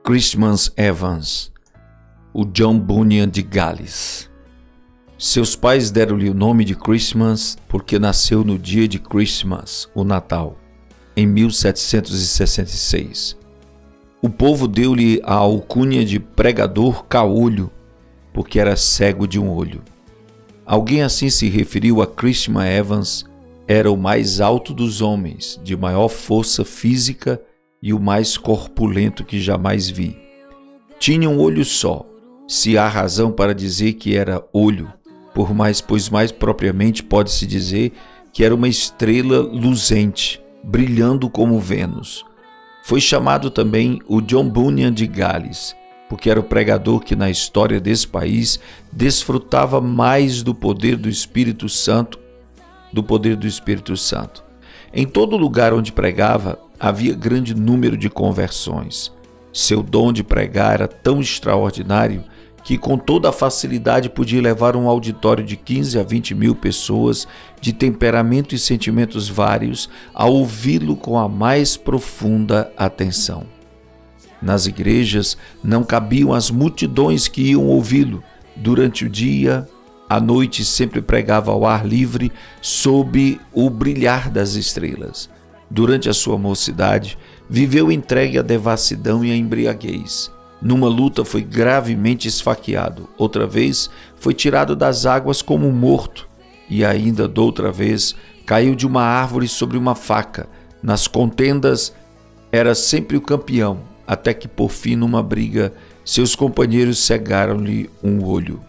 Christmas Evans, o John Bunyan de Gales. Seus pais deram-lhe o nome de Christmas porque nasceu no dia de Christmas, o Natal, em 1766. O povo deu-lhe a alcunha de pregador caolho, porque era cego de um olho. Alguém assim se referiu a Christmas Evans: era o mais alto dos homens, de maior força física e o mais corpulento que jamais vi. Tinha um olho só, se há razão para dizer que era olho, pois mais propriamente pode-se dizer que era uma estrela luzente, brilhando como Vênus. Foi chamado também o John Bunyan de Gales, porque era o pregador que na história desse país desfrutava mais do poder do Espírito Santo, Em todo lugar onde pregava, havia grande número de conversões. Seu dom de pregar era tão extraordinário que com toda a facilidade podia levar um auditório de 15 a 20 mil pessoas de temperamento e sentimentos vários a ouvi-lo com a mais profunda atenção. Nas igrejas não cabiam as multidões que iam ouvi-lo. Durante o dia, à noite sempre pregava ao ar livre sob o brilhar das estrelas. Durante a sua mocidade, viveu entregue à devassidão e à embriaguez. Numa luta foi gravemente esfaqueado, outra vez foi tirado das águas como morto, e ainda doutra vez caiu de uma árvore sobre uma faca. Nas contendas era sempre o campeão, até que por fim, numa briga, seus companheiros cegaram-lhe um olho.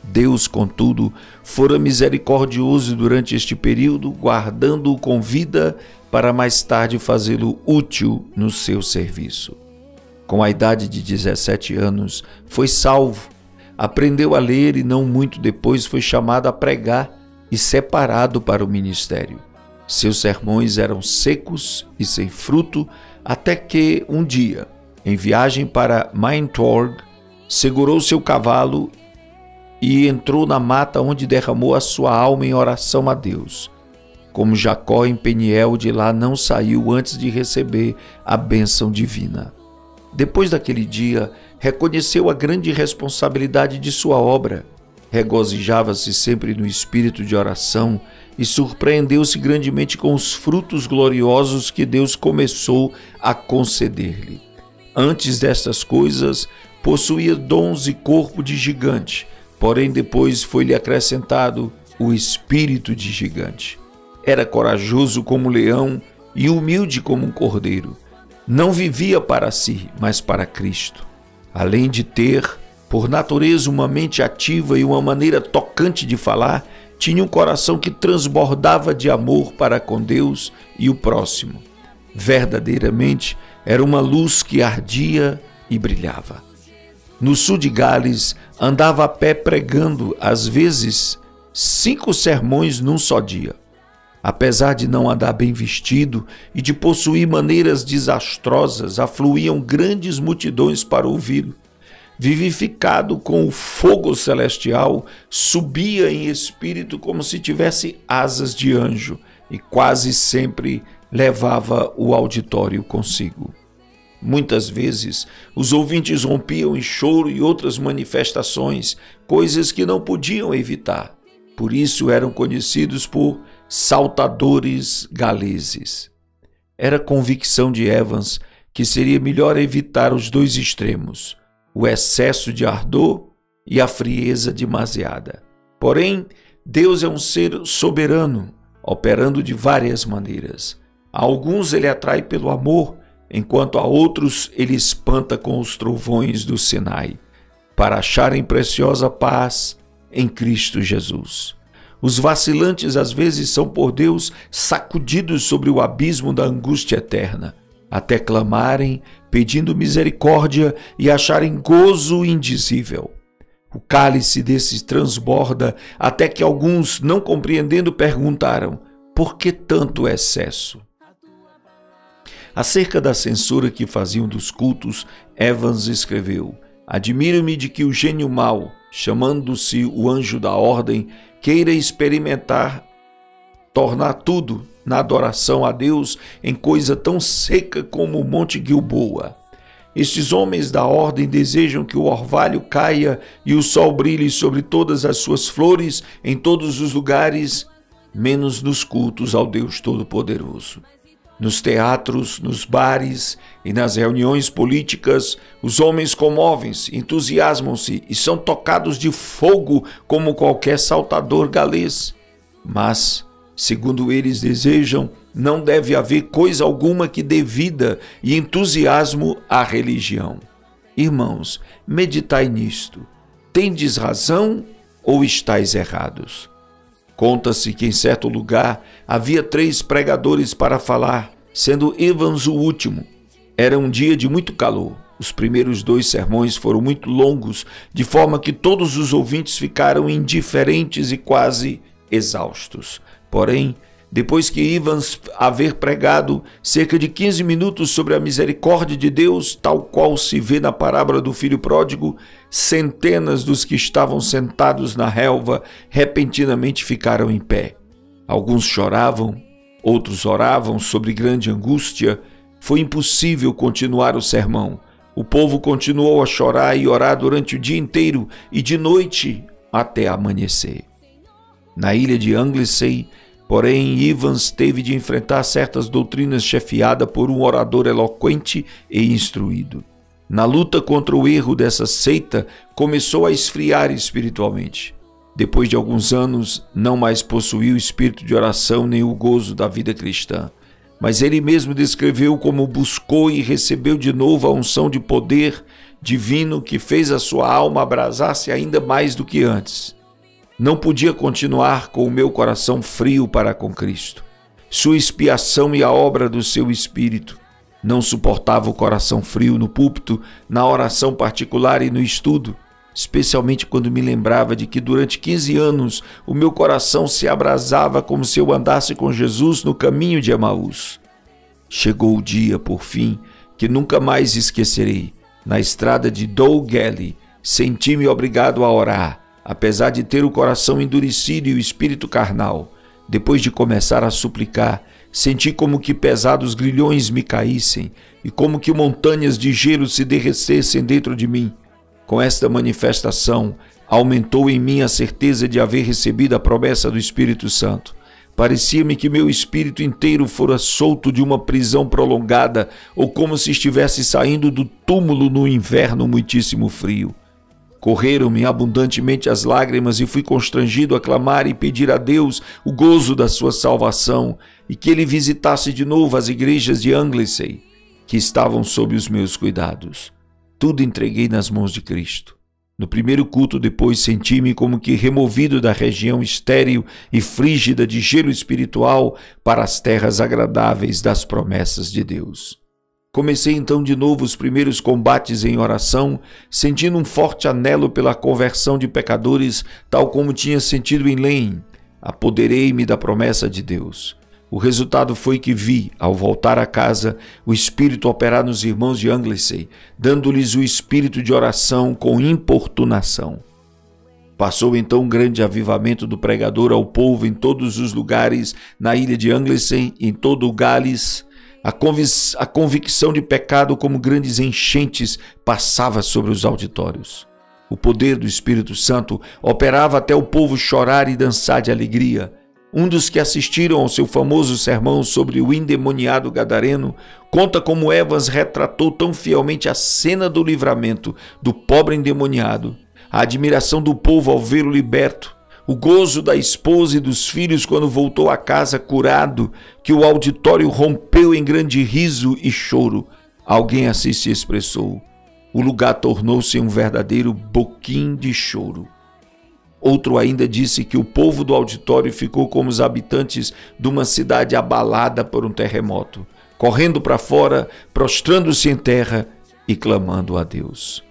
Deus, contudo, fora misericordioso durante este período, guardando-o com vida para mais tarde fazê-lo útil no seu serviço. Com a idade de 17 anos, foi salvo, aprendeu a ler e não muito depois foi chamado a pregar e separado para o ministério. Seus sermões eram secos e sem fruto, até que um dia, em viagem para Maintorg, segurou seu cavalo e entrou na mata onde derramou a sua alma em oração a Deus. Como Jacó em Peniel, de lá não saiu antes de receber a bênção divina. Depois daquele dia, reconheceu a grande responsabilidade de sua obra, regozijava-se sempre no espírito de oração e surpreendeu-se grandemente com os frutos gloriosos que Deus começou a conceder-lhe. Antes destas coisas, possuía dons e corpo de gigante, porém depois foi-lhe acrescentado o espírito de gigante. Era corajoso como leão e humilde como um cordeiro. Não vivia para si, mas para Cristo. Além de ter, por natureza, uma mente ativa e uma maneira tocante de falar, tinha um coração que transbordava de amor para com Deus e o próximo. Verdadeiramente, era uma luz que ardia e brilhava. No sul de Gales, andava a pé pregando, às vezes, 5 sermões num só dia. Apesar de não andar bem vestido e de possuir maneiras desastrosas, afluíam grandes multidões para ouvi-lo. Vivificado com o fogo celestial, subia em espírito como se tivesse asas de anjo e quase sempre levava o auditório consigo. Muitas vezes, os ouvintes rompiam em choro e outras manifestações, coisas que não podiam evitar. Por isso eram conhecidos por saltadores galeses. Era convicção de Evans que seria melhor evitar os dois extremos, o excesso de ardor e a frieza demasiada. Porém, Deus é um ser soberano, operando de várias maneiras. A alguns ele atrai pelo amor, enquanto a outros ele espanta com os trovões do Sinai, para acharem preciosa paz em Cristo Jesus. Os vacilantes às vezes são por Deus sacudidos sobre o abismo da angústia eterna, até clamarem, pedindo misericórdia e acharem gozo indizível. O cálice desses transborda, até que alguns, não compreendendo, perguntaram: por que tanto excesso? Acerca da censura que faziam dos cultos, Evans escreveu: admiro-me de que o gênio mau, chamando-se o anjo da ordem, queira experimentar, tornar tudo na adoração a Deus em coisa tão seca como o Monte Gilboa. Estes homens da ordem desejam que o orvalho caia e o sol brilhe sobre todas as suas flores em todos os lugares, menos nos cultos ao Deus Todo-Poderoso. Nos teatros, nos bares e nas reuniões políticas, os homens comovem-se, entusiasmam-se e são tocados de fogo como qualquer saltador galês. Mas, segundo eles desejam, não deve haver coisa alguma que dê vida e entusiasmo à religião. Irmãos, meditai nisto. Tendes razão ou estáis errados? Conta-se que em certo lugar havia 3 pregadores para falar, sendo Evans o último. Era um dia de muito calor. Os primeiros 2 sermões foram muito longos, de forma que todos os ouvintes ficaram indiferentes e quase exaustos. Porém, depois que Evans haver pregado cerca de 15 minutos sobre a misericórdia de Deus, tal qual se vê na parábola do filho pródigo, centenas dos que estavam sentados na relva repentinamente ficaram em pé. Alguns choravam, outros oravam sobre grande angústia. Foi impossível continuar o sermão. O povo continuou a chorar e orar durante o dia inteiro e de noite até amanhecer. Na ilha de Anglesey, porém, Evans teve de enfrentar certas doutrinas chefiadas por um orador eloquente e instruído. Na luta contra o erro dessa seita, começou a esfriar espiritualmente. Depois de alguns anos, não mais possuía o espírito de oração nem o gozo da vida cristã. Mas ele mesmo descreveu como buscou e recebeu de novo a unção de poder divino que fez a sua alma abrasar-se ainda mais do que antes. Não podia continuar com o meu coração frio para com Cristo. Sua expiação e a obra do seu Espírito. Não suportava o coração frio no púlpito, na oração particular e no estudo, especialmente quando me lembrava de que durante 15 anos o meu coração se abrasava como se eu andasse com Jesus no caminho de Emaús. Chegou o dia, por fim, que nunca mais esquecerei. Na estrada de Dolgelly, senti-me obrigado a orar, apesar de ter o coração endurecido e o espírito carnal. Depois de começar a suplicar, senti como que pesados grilhões me caíssem e como que montanhas de gelo se derretessem dentro de mim. Com esta manifestação, aumentou em mim a certeza de haver recebido a promessa do Espírito Santo. Parecia-me que meu espírito inteiro fora solto de uma prisão prolongada ou como se estivesse saindo do túmulo no inverno muitíssimo frio. Correram-me abundantemente as lágrimas e fui constrangido a clamar e pedir a Deus o gozo da sua salvação e que Ele visitasse de novo as igrejas de Anglesey, que estavam sob os meus cuidados. Tudo entreguei nas mãos de Cristo. No primeiro culto depois senti-me como que removido da região estéril e frígida de gelo espiritual para as terras agradáveis das promessas de Deus. Comecei então de novo os primeiros combates em oração, sentindo um forte anelo pela conversão de pecadores, tal como tinha sentido em Lane. Apoderei-me da promessa de Deus. O resultado foi que vi, ao voltar a casa, o Espírito operar nos irmãos de Anglesey, dando-lhes o espírito de oração com importunação. Passou então um grande avivamento do pregador ao povo em todos os lugares, na ilha de Anglesey, em todo o Gales. A convicção de pecado como grandes enchentes passava sobre os auditórios. O poder do Espírito Santo operava até o povo chorar e dançar de alegria. Um dos que assistiram ao seu famoso sermão sobre o endemoniado gadareno conta como Evans retratou tão fielmente a cena do livramento do pobre endemoniado, a admiração do povo ao vê-lo liberto, o gozo da esposa e dos filhos quando voltou a casa curado, que o auditório rompeu em grande riso e choro. Alguém assim se expressou. O lugar tornou-se um verdadeiro boquim de choro. Outro ainda disse que o povo do auditório ficou como os habitantes de uma cidade abalada por um terremoto, correndo para fora, prostrando-se em terra e clamando a Deus.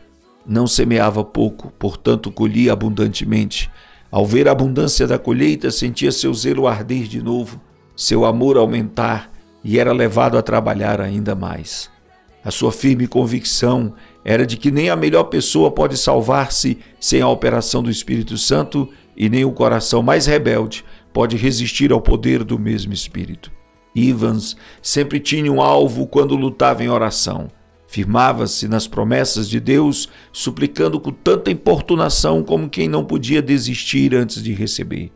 Não semeava pouco, portanto colhia abundantemente. Ao ver a abundância da colheita, sentia seu zelo arder de novo, seu amor aumentar e era levado a trabalhar ainda mais. A sua firme convicção era de que nem a melhor pessoa pode salvar-se sem a operação do Espírito Santo e nem o coração mais rebelde pode resistir ao poder do mesmo Espírito. Evans sempre tinha um alvo quando lutava em oração. Firmava-se nas promessas de Deus, suplicando com tanta importunação como quem não podia desistir antes de receber.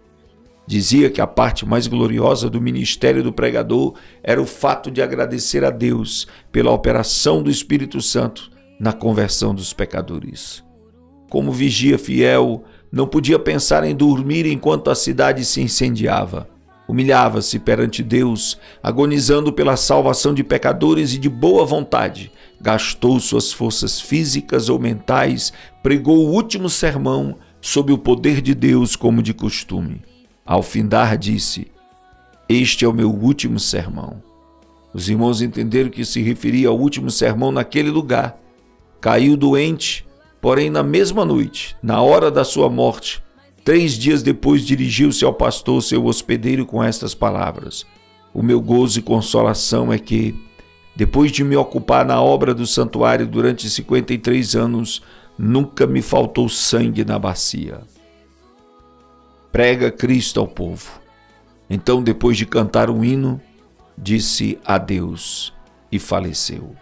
Dizia que a parte mais gloriosa do ministério do pregador era o fato de agradecer a Deus pela operação do Espírito Santo na conversão dos pecadores. Como vigia fiel, não podia pensar em dormir enquanto a cidade se incendiava. Humilhava-se perante Deus, agonizando pela salvação de pecadores e de boa vontade. Gastou suas forças físicas ou mentais, pregou o último sermão sob o poder de Deus como de costume. Ao findar, disse: "Este é o meu último sermão." Os irmãos entenderam que se referia ao último sermão naquele lugar. Caiu doente, porém na mesma noite, na hora da sua morte, 3 dias depois dirigiu-se ao pastor, seu hospedeiro, com estas palavras: "O meu gozo e consolação é que, depois de me ocupar na obra do santuário durante 53 anos, nunca me faltou sangue na bacia." Prega Cristo ao povo. Então, depois de cantar um hino, disse adeus e faleceu.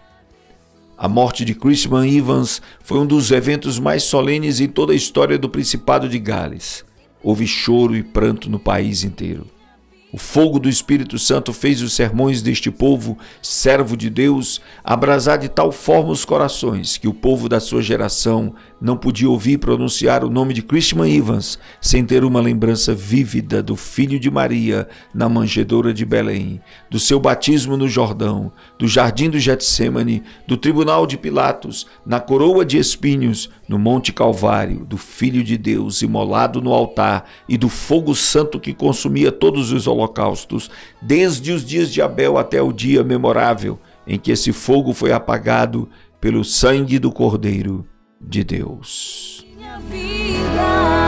A morte de Christman Evans foi um dos eventos mais solenes em toda a história do Principado de Gales. Houve choro e pranto no país inteiro. O fogo do Espírito Santo fez os sermões deste povo, servo de Deus, abrasar de tal forma os corações que o povo da sua geração não podia ouvir pronunciar o nome de Christman Evans sem ter uma lembrança vívida do filho de Maria na manjedoura de Belém, do seu batismo no Jordão, do jardim do Getsêmani, do tribunal de Pilatos, na coroa de espinhos, no Monte Calvário, do Filho de Deus imolado no altar e do fogo santo que consumia todos os holocaustos, desde os dias de Abel até o dia memorável em que esse fogo foi apagado pelo sangue do Cordeiro de Deus. Minha vida.